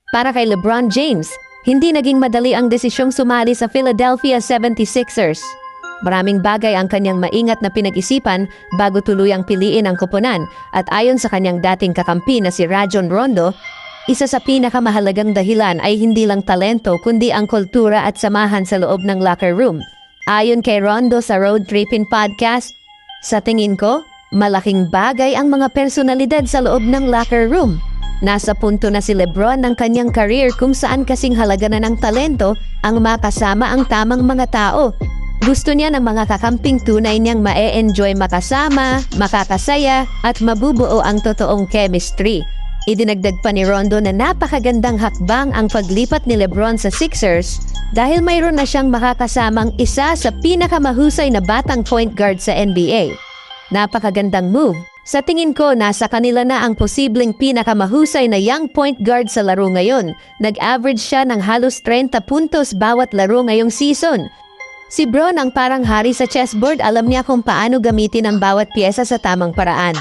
Para kay LeBron James, hindi naging madali ang desisyong sumali sa Philadelphia 76ers. Maraming bagay ang kanyang maingat na pinag-isipan bago tuluyang piliin ang koponan at ayon sa kanyang dating kakampi na si Rajon Rondo, isa sa pinakamahalagang dahilan ay hindi lang talento kundi ang kultura at samahan sa loob ng locker room. Ayon kay Rondo sa Road Trippin' Podcast, sa tingin ko, malaking bagay ang mga personalidad sa loob ng locker room. Nasa punto na si LeBron ng kanyang career kung saan kasing halaga na ng talento ang makasama ang tamang mga tao. Gusto niya ng mga kakamping tunay niyang ma-e-enjoy makasama, makakasaya at mabubuo ang totoong chemistry. Idinagdag pa ni Rondo na napakagandang hakbang ang paglipat ni LeBron sa Sixers dahil mayroon na siyang makakasamang isa sa pinakamahusay na batang point guard sa NBA. Napakagandang move. Sa tingin ko, nasa kanila na ang posibleng pinakamahusay na young point guard sa laro ngayon. Nag-average siya ng halos 30 puntos bawat laro ngayong season. Si Bron ang parang hari sa chessboard, alam niya kung paano gamitin ang bawat piyesa sa tamang paraan.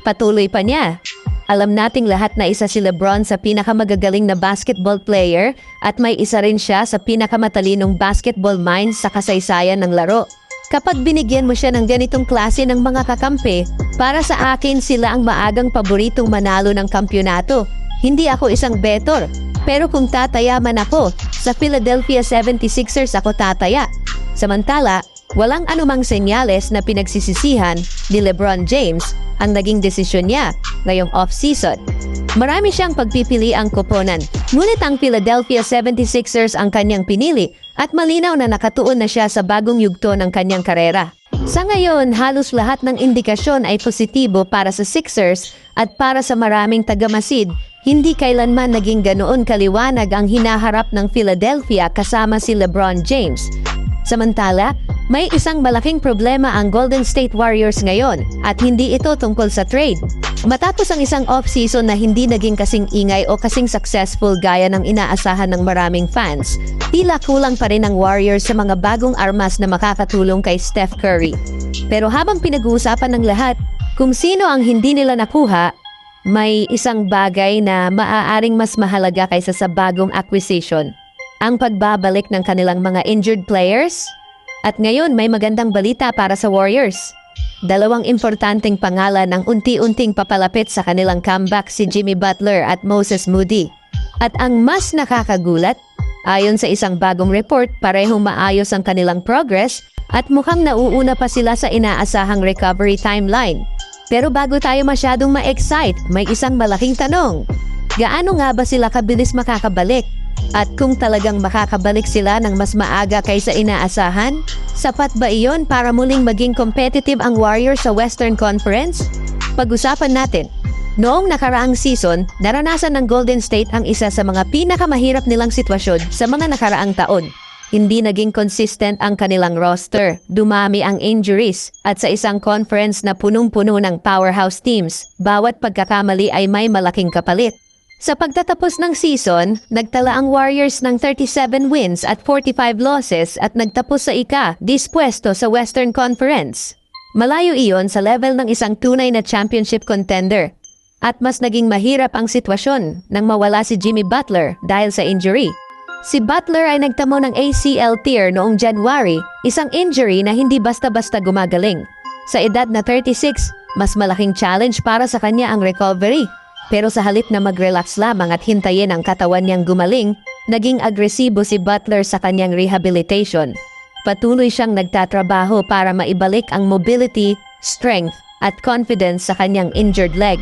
Patuloy pa niya. Alam nating lahat na isa si LeBron sa pinakamagagaling na basketball player at may isa rin siya sa pinakamatalinong basketball minds sa kasaysayan ng laro. Kapag binigyan mo siya ng ganitong klase ng mga kakampi, para sa akin sila ang maagang paboritong manalo ng kampyonato. Hindi ako isang betor, pero kung tataya man ako, sa Philadelphia 76ers ako tataya. Samantala, walang anumang senyales na pinagsisisihan ni LeBron James ang naging desisyon niya ngayong off-season. Marami siyang pagpipili ang koponan, ngunit ang Philadelphia 76ers ang kanyang pinili at malinaw na nakatuon na siya sa bagong yugto ng kanyang karera. Sa ngayon, halos lahat ng indikasyon ay positibo para sa Sixers at para sa maraming tagamasid, hindi kailanman naging ganoon kaliwanag ang hinaharap ng Philadelphia kasama si LeBron James. Samantala, may isang malaking problema ang Golden State Warriors ngayon at hindi ito tungkol sa trade. Matapos ang isang off-season na hindi naging kasing ingay o kasing successful gaya ng inaasahan ng maraming fans, tila kulang pa rin ang Warriors sa mga bagong armas na makakatulong kay Steph Curry. Pero habang pinag-uusapan ng lahat kung sino ang hindi nila nakuha, may isang bagay na maaaring mas mahalaga kaysa sa bagong acquisition. Ang pagbabalik ng kanilang mga injured players. At ngayon may magandang balita para sa Warriors. Dalawang importanteng pangalan ang unti-unting papalapit sa kanilang comeback, si Jimmy Butler at Moses Moody. At ang mas nakakagulat, ayon sa isang bagong report, parehong maayos ang kanilang progress at mukhang nauuna pa sila sa inaasahang recovery timeline. Pero bago tayo masyadong ma-excite, may isang malaking tanong. Gaano nga ba sila kabilis makakabalik? At kung talagang makakabalik sila ng mas maaga kaysa inaasahan, sapat ba iyon para muling maging competitive ang Warriors sa Western Conference? Pag-usapan natin. Noong nakaraang season, naranasan ng Golden State ang isa sa mga pinakamahirap nilang sitwasyon sa mga nakaraang taon. Hindi naging consistent ang kanilang roster, dumami ang injuries, at sa isang conference na punong-puno ng powerhouse teams, bawat pagkakamali ay may malaking kapalit. Sa pagtatapos ng season, nagtala ang Warriors ng 37 wins at 45 losses at nagtapos sa ika-10 sa Western Conference. Malayo iyon sa level ng isang tunay na championship contender. At mas naging mahirap ang sitwasyon nang mawala si Jimmy Butler dahil sa injury. Si Butler ay nagtamo ng ACL tear noong January, isang injury na hindi basta-basta gumagaling. Sa edad na 36, mas malaking challenge para sa kanya ang recovery. Pero sa halip na mag-relax lamang at hintayin ang katawan niyang gumaling, naging agresibo si Butler sa kanyang rehabilitation. Patuloy siyang nagtatrabaho para maibalik ang mobility, strength, at confidence sa kanyang injured leg.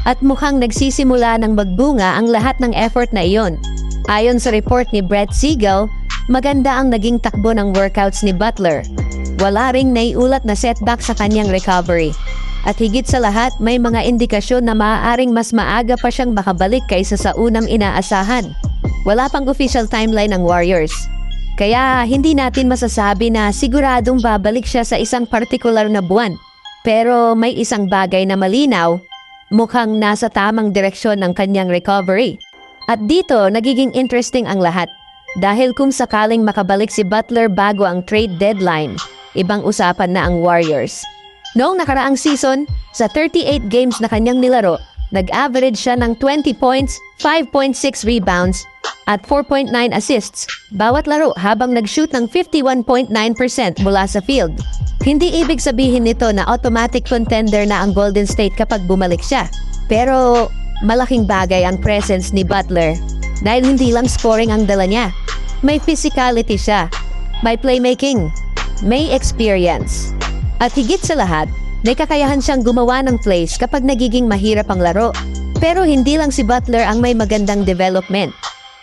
At mukhang nagsisimula ng magbunga ang lahat ng effort na iyon. Ayon sa report ni Brett Siegel, maganda ang naging takbo ng workouts ni Butler. Wala ring naiulat na setback sa kanyang recovery. At higit sa lahat, may mga indikasyon na maaaring mas maaga pa siyang makabalik kaysa sa unang inaasahan. Wala pang official timeline ng Warriors. Kaya hindi natin masasabi na siguradong babalik siya sa isang partikular na buwan. Pero may isang bagay na malinaw, mukhang nasa tamang direksyon ng kanyang recovery. At dito, nagiging interesting ang lahat. Dahil kung sakaling makabalik si Butler bago ang trade deadline, ibang usapan na ang Warriors. Noong nakaraang season, sa 38 games na kanyang nilaro, nag-average siya ng 20 points, 5.6 rebounds at 4.9 assists bawat laro habang nag-shoot ng 51.9% mula sa field. Hindi ibig sabihin nito na automatic contender na ang Golden State kapag bumalik siya. Pero malaking bagay ang presence ni Butler dahil hindi lang scoring ang dala niya. May physicality siya, may playmaking, may experience. At higit sa lahat, may kakayahan siyang gumawa ng plays kapag nagiging mahirap ang laro. Pero hindi lang si Butler ang may magandang development.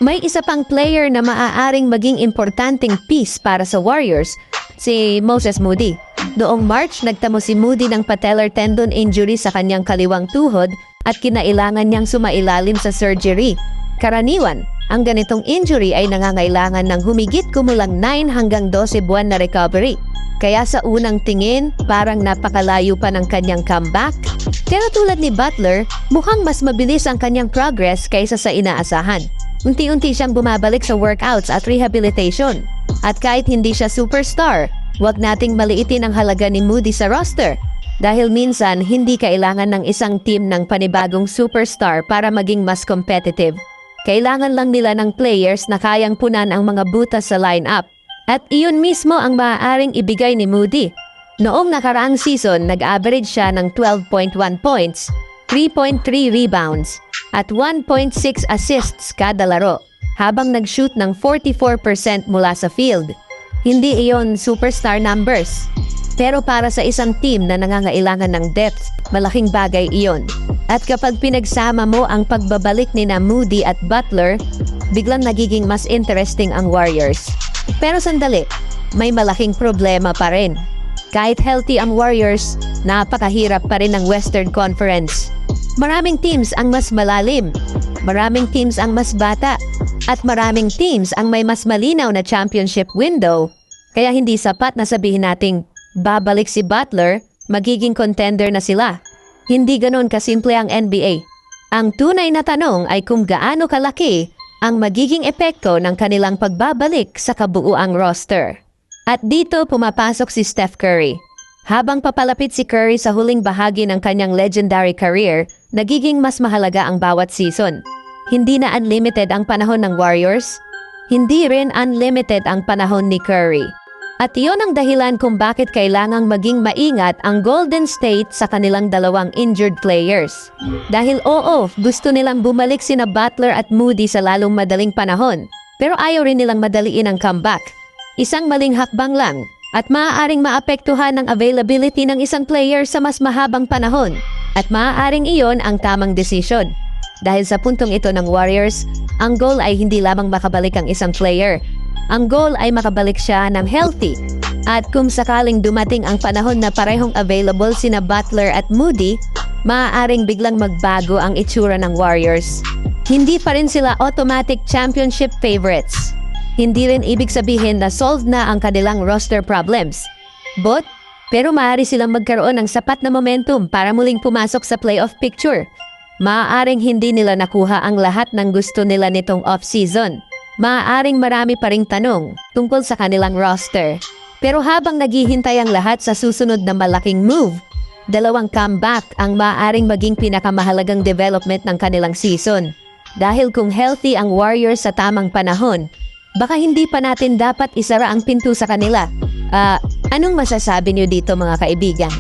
May isa pang player na maaaring maging importanteng piece para sa Warriors, si Moses Moody. Noong March, nagtamo si Moody ng patellar tendon injury sa kanyang kaliwang tuhod at kinailangan niyang sumailalim sa surgery. Karaniwan, ang ganitong injury ay nangangailangan ng humigit kumulang 9 hanggang 12 buwan na recovery. Kaya sa unang tingin, parang napakalayo pa ng kanyang comeback. Pero tulad ni Butler, mukhang mas mabilis ang kanyang progress kaysa sa inaasahan. Unti-unti siyang bumabalik sa workouts at rehabilitation. At kahit hindi siya superstar, huwag nating maliitin ang halaga ni Moody sa roster. Dahil minsan, hindi kailangan ng isang team ng panibagong superstar para maging mas competitive. Kailangan lang nila ng players na kayang punan ang mga butas sa lineup. At iyon mismo ang maaaring ibigay ni Moody. Noong nakaraang season, nag-average siya ng 12.1 points, 3.3 rebounds, at 1.6 assists kada laro, habang nag-shoot ng 44% mula sa field. Hindi iyon superstar numbers. Pero para sa isang team na nangangailangan ng depth, malaking bagay iyon. At kapag pinagsama mo ang pagbabalik ni na Moody at Butler, biglang nagiging mas interesting ang Warriors. Pero sandali, may malaking problema pa rin. Kahit healthy ang Warriors, napakahirap pa rin ang Western Conference. Maraming teams ang mas malalim, maraming teams ang mas bata, at maraming teams ang may mas malinaw na championship window. Kaya hindi sapat na sabihin nating, babalik si Butler, magiging contender na sila. Hindi ganon kasimple ang NBA. Ang tunay na tanong ay kung gaano kalaki ang magiging epekto ng kanilang pagbabalik sa kabuuang roster. At dito pumapasok si Steph Curry. Habang papalapit si Curry sa huling bahagi ng kanyang legendary career, nagiging mas mahalaga ang bawat season. Hindi na unlimited ang panahon ng Warriors, hindi rin unlimited ang panahon ni Curry. At iyon ang dahilan kung bakit kailangang maging maingat ang Golden State sa kanilang dalawang injured players. Dahil oo, gusto nilang bumalik sina Butler at Moody sa lalong madaling panahon, pero ayaw rin nilang madaliin ang comeback. Isang maling hakbang lang, at maaaring maapektuhan ang availability ng isang player sa mas mahabang panahon, at maaaring iyon ang tamang desisyon. Dahil sa puntong ito ng Warriors, ang goal ay hindi lamang makabalik ang isang player. Ang goal ay makabalik siya ng healthy. At kung sakaling dumating ang panahon na parehong available sina Butler at Moody, maaaring biglang magbago ang itsura ng Warriors. Hindi pa rin sila automatic championship favorites. Hindi rin ibig sabihin na solved na ang kanilang roster problems. Pero maaari silang magkaroon ng sapat na momentum para muling pumasok sa playoff picture. Maaaring hindi nila nakuha ang lahat ng gusto nila nitong off-season. Maaaring marami pa ring tanong tungkol sa kanilang roster. Pero habang naghihintay ang lahat sa susunod na malaking move, dalawang comeback ang maaaring maging pinakamahalagang development ng kanilang season. Dahil kung healthy ang Warriors sa tamang panahon, baka hindi pa natin dapat isara ang pinto sa kanila. Anong masasabi niyo dito mga kaibigan?